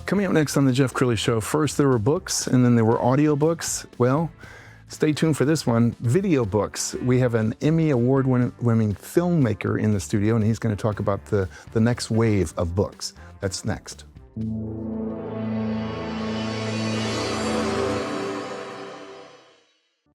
Coming up next on the Jeff Crilley Show, first there were books and then there were audiobooks. Well, stay tuned for this one, video books. We have an Emmy award-winning filmmaker in the studio, and he's going to talk about the next wave of books. That's next.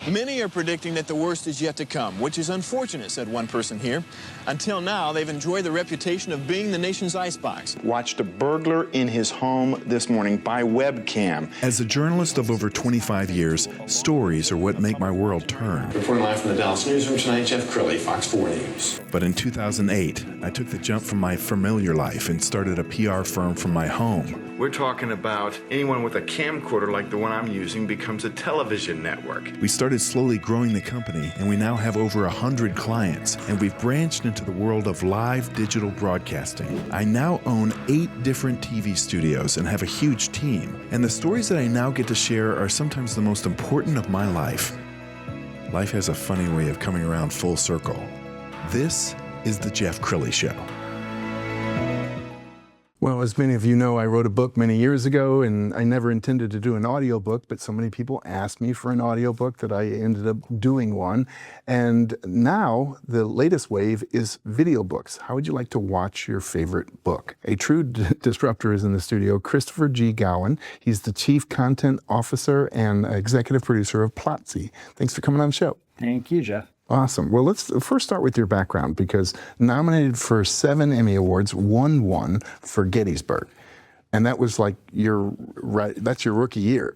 Many are predicting that the worst is yet to come, which is unfortunate, said one person here. Until now, they've enjoyed the reputation of being the nation's icebox. Watched a burglar in his home this morning by webcam. As a journalist of over 25 years, stories are what make my world turn. Reporting live from the Dallas newsroom tonight, Jeff Crilley, Fox 4 News. But in 2008, I took the jump from my familiar life and started a PR firm from my home. We're talking about anyone with a camcorder like the one I'm using becomes a television network. We started slowly growing the company, and we now have over 100 clients, and we've branched into the world of live digital broadcasting. I now own 8 different TV studios and have a huge team, and the stories that I now get to share are sometimes the most important of my life. Life has a funny way of coming around full circle. This is the Jeff Crilley Show. Well, as many of you know, I wrote a book many years ago, and I never intended to do an audiobook, but so many people asked me for an audiobook that I ended up doing one. And now the latest wave is video books. How would you like to watch your favorite book? A true disruptor is in the studio, Christopher G. Cowen. He's the Chief Content Officer and Executive Producer of Plotsy. Thanks for coming on the show. Thank you, Jeff. Awesome. Well, let's first start with your background, because nominated for 7 Emmy Awards, won 1 for Gettysburg. And that was like that's your rookie year.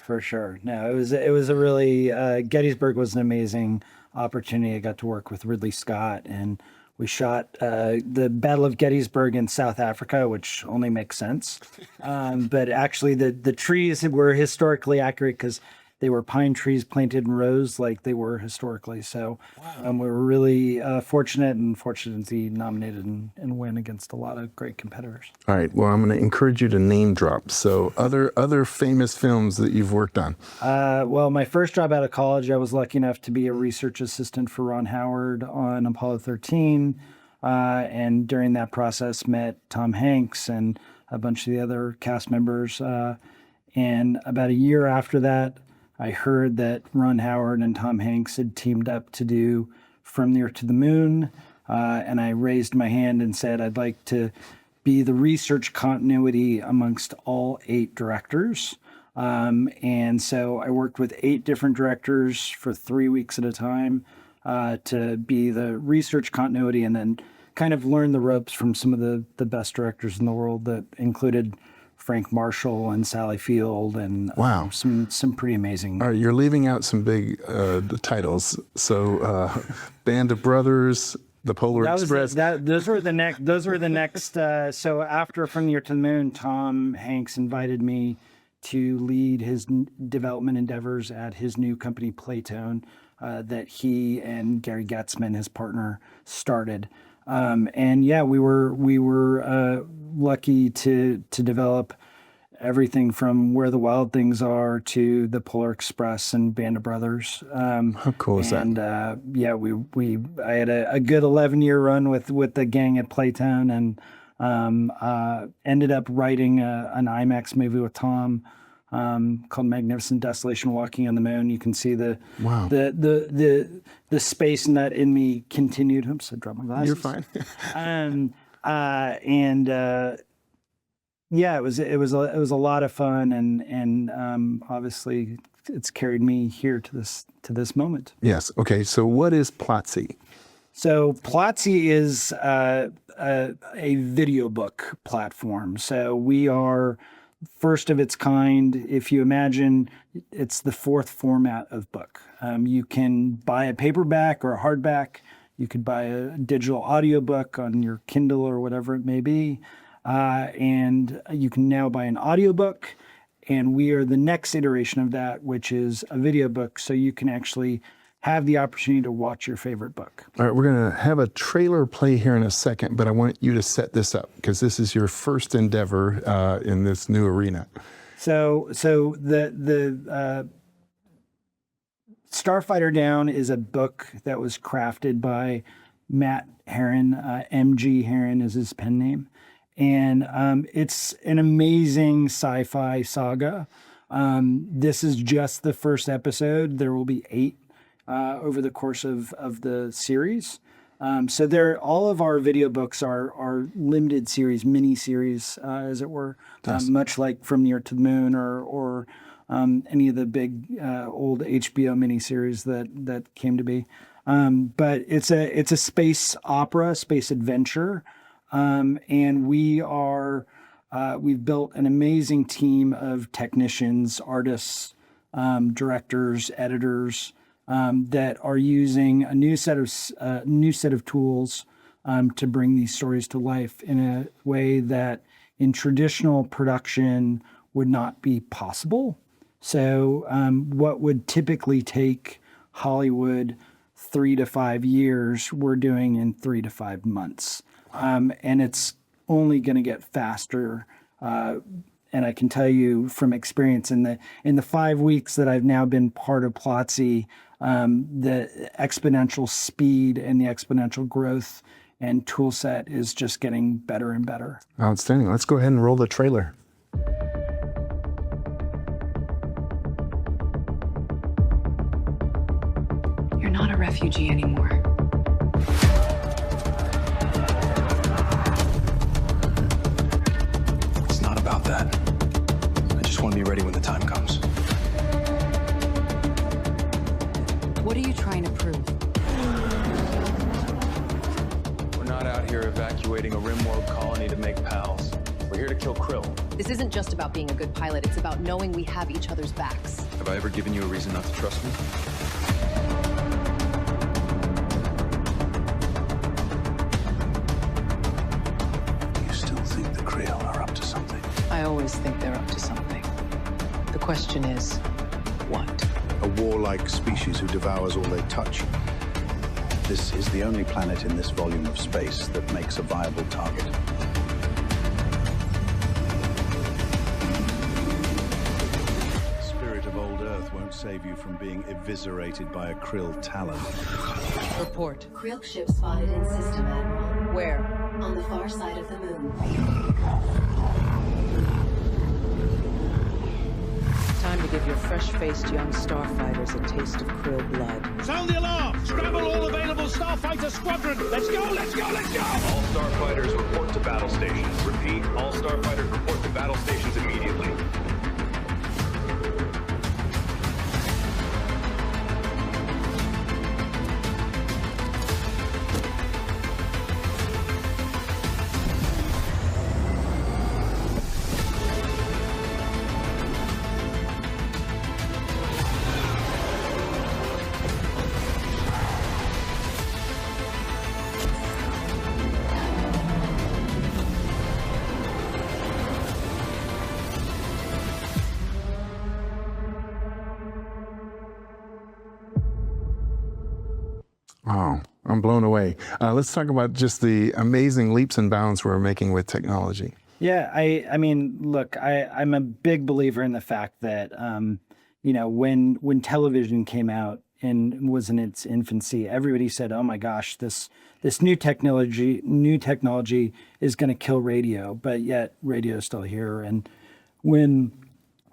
For sure. No, it was a really, Gettysburg was an amazing opportunity. I got to work with Ridley Scott, and we shot the Battle of Gettysburg in South Africa, which only makes sense. But actually the trees were historically accurate because they were pine trees planted in rows like they were historically. So we were really fortunate to be nominated and win against a lot of great competitors. All right. Well, I'm going to encourage you to name drop. So other famous films that you've worked on. Well, my first job out of college, I was lucky enough to be a research assistant for Ron Howard on Apollo 13. And during that process, met Tom Hanks and a bunch of the other cast members. And about a year after that, I heard that Ron Howard and Tom Hanks had teamed up to do From the Earth to the Moon, and I raised my hand and said I'd like to be the research continuity amongst all 8 directors. And so I worked with 8 different directors for 3 weeks at a time to be the research continuity, and then kind of learn the ropes from some of the best directors in the world that included Frank Marshall and Sally Field, and wow, some pretty amazing. All right, you're leaving out some big titles. So, Band of Brothers, The Polar Express. Those were the next. So after From the Earth to the Moon, Tom Hanks invited me to lead his development endeavors at his new company Playtone that he and Gary Getzman, his partner, started. And yeah, we were lucky to develop everything from Where the Wild Things Are to The Polar Express and Band of Brothers. How cool is that? And yeah, I had a good 11-year run with the gang at Playtone, and ended up writing an IMAX movie with Tom called Magnificent Desolation: Walking on the Moon. You can see the space nut in me continued. Oops, I dropped my glasses. You're fine. Yeah, it was a lot of fun, and obviously it's carried me here to this moment. Yes. Okay. So what is Plotsy? So Plotsy is a video book platform. So we are first of its kind. If you imagine, it's the 4th format of book. You can buy a paperback or a hardback. You could buy a digital audiobook on your Kindle or whatever it may be. And you can now buy an audiobook. And we are the next iteration of that, which is a video book. So you can actually have the opportunity to watch your favorite book. All right, we're going to have a trailer play here in a second, but I want you to set this up because this is your first endeavor in this new arena. So the Starfighter Down is a book that was crafted by Matt Herron. MG Herron is his pen name. And it's an amazing sci-fi saga. This is just the first episode. There will be 8 over the course of the series. So all of our video books are limited series, mini series, as it were, much like From the Earth to the Moon or any of the big old HBO miniseries that came to be. But it's a space opera, space adventure, and we've built an amazing team of technicians, artists, directors, editors, that are using a new set of tools to bring these stories to life in a way that in traditional production would not be possible. So what would typically take Hollywood 3 to 5 years, we're doing in 3 to 5 months. And it's only going to get faster. And I can tell you from experience in the 5 weeks that I've now been part of Plotsy, the exponential speed and the exponential growth and tool set is just getting better and better. Outstanding. Let's go ahead and roll the trailer. You're not a refugee anymore. It's not about that. I just want to be ready when the time comes. What are you trying to prove? We're not out here evacuating a rimworld colony to make pals. We're here to kill Krill. This isn't just about being a good pilot, it's about knowing we have each other's backs. Have I ever given you a reason not to trust me? You still think the Creel are up to something? I always think they're up to something. The question is, what? A warlike species who devours all they touch. This is the only planet in this volume of space that makes a viable target. The spirit of old Earth won't save you from being eviscerated by a Krill talon. Report. Krill ship spotted in system, Admiral. Where? On the far side of the moon. Time to give your fresh-faced young starfighters a taste of Krill blood. Sound the alarm! Scramble all available starfighter squadron! Let's go, let's go, let's go! All starfighters report to battle stations. Repeat, all starfighters report to battle stations immediately. Wow, I'm blown away. Let's talk about just the amazing leaps and bounds we're making with technology. Yeah, I mean, look, I'm a big believer in the fact that, when television came out and was in its infancy, everybody said, "Oh my gosh, this new technology is going to kill radio," but yet radio is still here. And when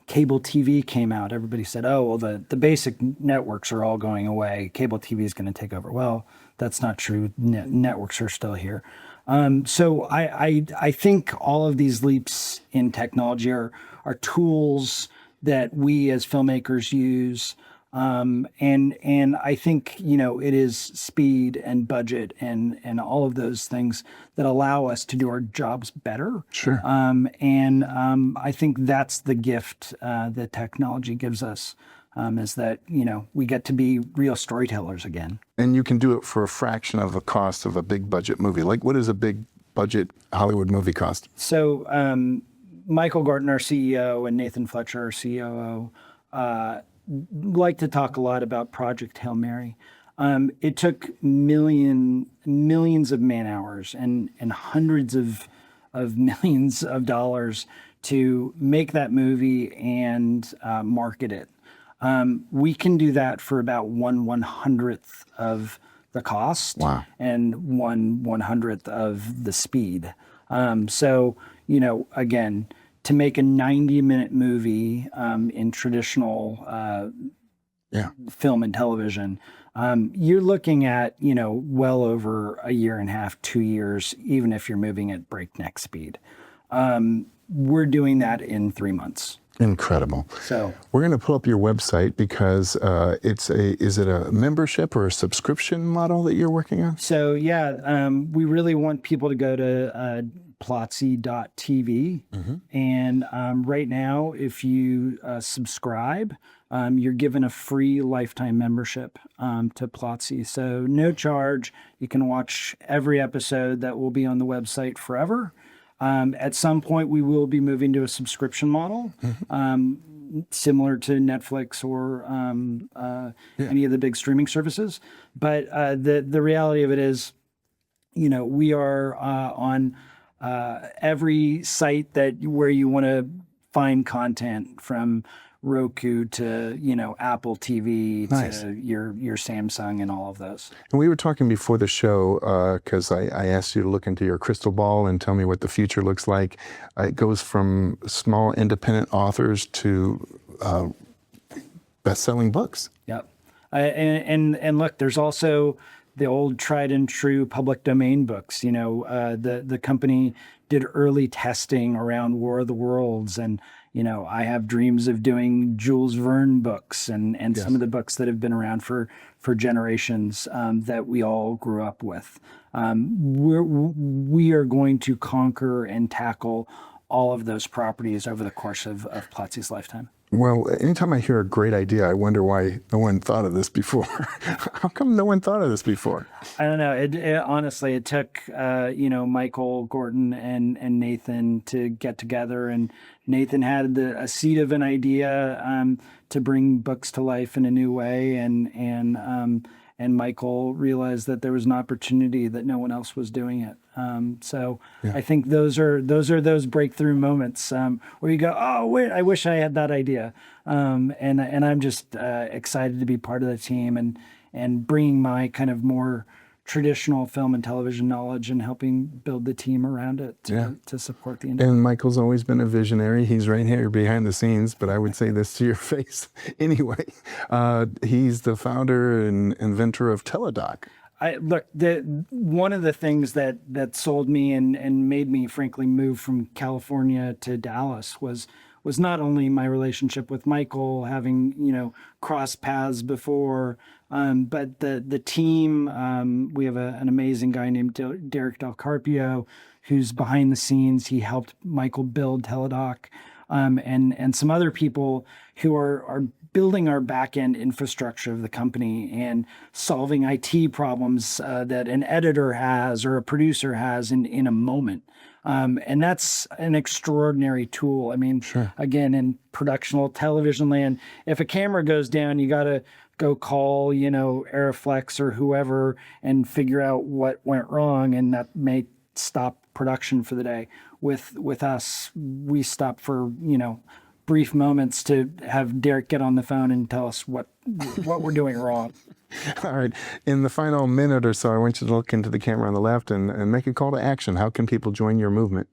cable TV came out, everybody said, "Oh, well, the basic networks are all going away. Cable TV is going to take over." Well, that's not true. Networks are still here. So I think all of these leaps in technology are tools that we as filmmakers use. And I think, it is speed and budget and all of those things that allow us to do our jobs better. Sure. I think that's the gift that technology gives us, is that, we get to be real storytellers again. And you can do it for a fraction of the cost of a big budget movie. Like, what does a big budget Hollywood movie cost? So Michael Gorton, our CEO, and Nathan Fletcher, our COO, like to talk a lot about Project Hail Mary. It took millions of man hours and hundreds of millions of dollars to make that movie and market it. We can do that for about 1/100th of the cost. Wow. And 1/100th of the speed. So, again, to make a 90-minute movie in traditional film and television, you're looking at, well over a year and a half, 2 years, even if you're moving at breakneck speed. We're doing that in 3 months. Incredible. So we're going to pull up your website because is it a membership or a subscription model that you're working on? So we really want people to go to Plotsy.tv. And right now, if you subscribe, you're given a free lifetime membership to Plotsy. So no charge. You can watch every episode that will be on the website forever. At some point, we will be moving to a subscription model, similar to Netflix or any of the big streaming services. But the reality of it is, we are on every site where you want to find content, from Roku to Apple TV to your Samsung and all of those. And we were talking before the show because I asked you to look into your crystal ball and tell me what the future looks like. It goes from small independent authors to best-selling books. Yep. And look, there's also the old tried and true public domain books. The company did early testing around War of the Worlds, and I have dreams of doing Jules Verne books and some of the books that have been around for generations that we all grew up with. We are going to conquer and tackle all of those properties over the course of Plotsy's lifetime. Well, anytime I hear a great idea, I wonder why no one thought of this before. How come no one thought of this before? I don't know. Honestly, it took, Michael, Gordon, and Nathan to get together. And Nathan had a seed of an idea to bring books to life in a new way. And Michael realized that there was an opportunity that no one else was doing it. I think those are those breakthrough moments where you go, oh wait, I wish I had that idea. And I'm just excited to be part of the team and bringing my kind of more traditional film and television knowledge and helping build the team around it to support the industry. And Michael's always been a visionary. He's right here behind the scenes, but I would say this to your face anyway. He's the founder and inventor of Teledoc. One of the things that sold me and made me, frankly, move from California to Dallas was not only my relationship with Michael, having crossed paths before, but the team. We have an amazing guy named Derek Del Carpio, who's behind the scenes. He helped Michael build Teledoc, and some other people who are building our back-end infrastructure of the company and solving IT problems that an editor has or a producer has in a moment. And that's an extraordinary tool. I mean, again, in productional television land, if a camera goes down, you got to go call, Aeroflex or whoever and figure out what went wrong, and that may stop production for the day. With us, we stop for, brief moments to have Derek get on the phone and tell us what we're doing wrong. All right. In the final minute or so, I want you to look into the camera on the left and make a call to action. How can people join your movement?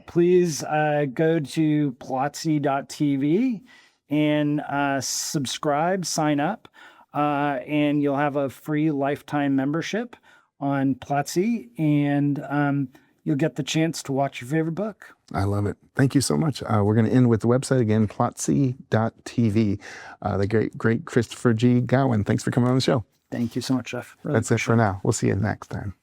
Please go to Plotsy.tv and subscribe, sign up, and you'll have a free lifetime membership on Plotsy, and you'll get the chance to watch your favorite book. I love it. Thank you so much. We're going to end with the website again, Plotsy.tv. The great Christopher G. Cowen. Thanks for coming on the show. Thank you so much, Jeff. Really That's it for now. We'll see you next time.